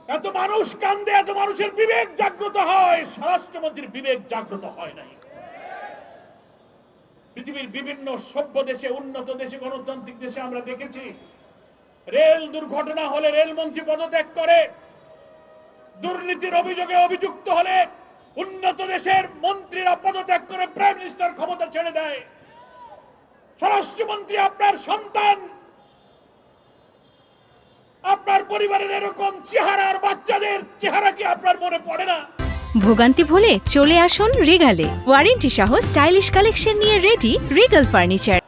এত মানুষ কান্দে, এত মানুষের বিবেক জাগ্রত হয়, স্বরাষ্ট্রমন্ত্রীর বিবেক জাগ্রত হয় নাই। পৃথিবীর বিভিন্ন সভ্য দেশে, উন্নত দেশে, গণতান্ত্রিক দেশে আমরা দেখেছি রেল দুর্ঘটনা হলে রেলমন্ত্রী পদত্যাগ করে, দুর্নীতির অভিযোগে অভিযুক্ত হলে উন্নত দেশের মন্ত্রীরা পদত্যাগ করে প্রাইম মিনিস্টার ক্ষমতা ছেড়ে দেয়। স্বরাষ্ট্রমন্ত্রী আপনার সন্তান, আপনার পরিবারের এরকম চেহারার বাচ্চাদের চেহারা কি আপনার মনে পড়ে না? ভোগান্তি ভুলে চলে আসুন রিগালে, ওয়ারেন্টি সহ স্টাইলিশ কালেকশন নিয়ে রেডি রিগাল ফার্নিচার।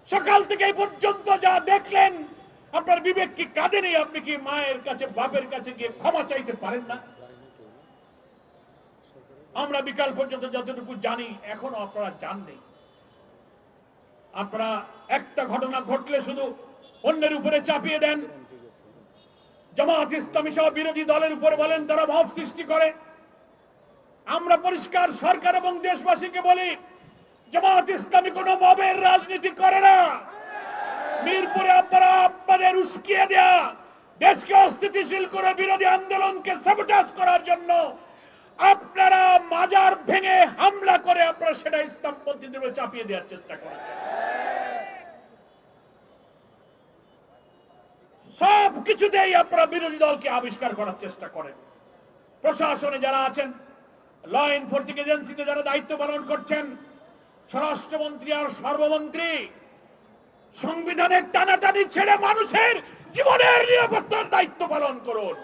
সকাল থেকে এই পর্যন্ত যা দেখলেন, আপনার বিবেক কি কাঁদেনি? আপনি কি মায়ের কাছে, বাপের কাছে গিয়ে ক্ষমা চাইতে পারেন না? আমরা বিকাল পর্যন্ত যতটুকু জানি, এখনো আপনারা জাননি। আপনারা একটা ঘটনা ঘটলে শুধু অন্যের উপরে চাপিয়ে দেন। জামাত ইসলামী সহ বিরোধী দলের উপরে বলেন তারা মব সৃষ্টি করে। আমরা পরিষ্কার সরকার এবং দেশবাসীকে বলি, জামাত ইসলামী কোনো মবের রাজনীতি করে না। মিরপুরে আপনারা আপনাদের উস্কিয়ে দেয়া দেশকে অস্থিতিশীল করে বিরোধী আন্দোলনকে সাবোটাজ করার জন্য আপনারা মাজার ভেঙে হামলা করে আপনারা সেটা ইসলামপন্থীদের উপরে চাপিয়ে দেওয়ার চেষ্টা করেছেন। সব কিছুতেই আপনারা বিরোধী দলকে আবিষ্কার করার চেষ্টা করেন। প্রশাসনে যারা আছেন, ল এনফোর্সিং এজেন্সিতে যারা দায়িত্ব পালন করছেন, স্বরাষ্ট্রমন্ত্রী আর সর্বমন্ত্রী, সংবিধানের টানাটানি ছেড়ে মানুষের জীবনের নিরাপত্তার দায়িত্ব পালন করুন।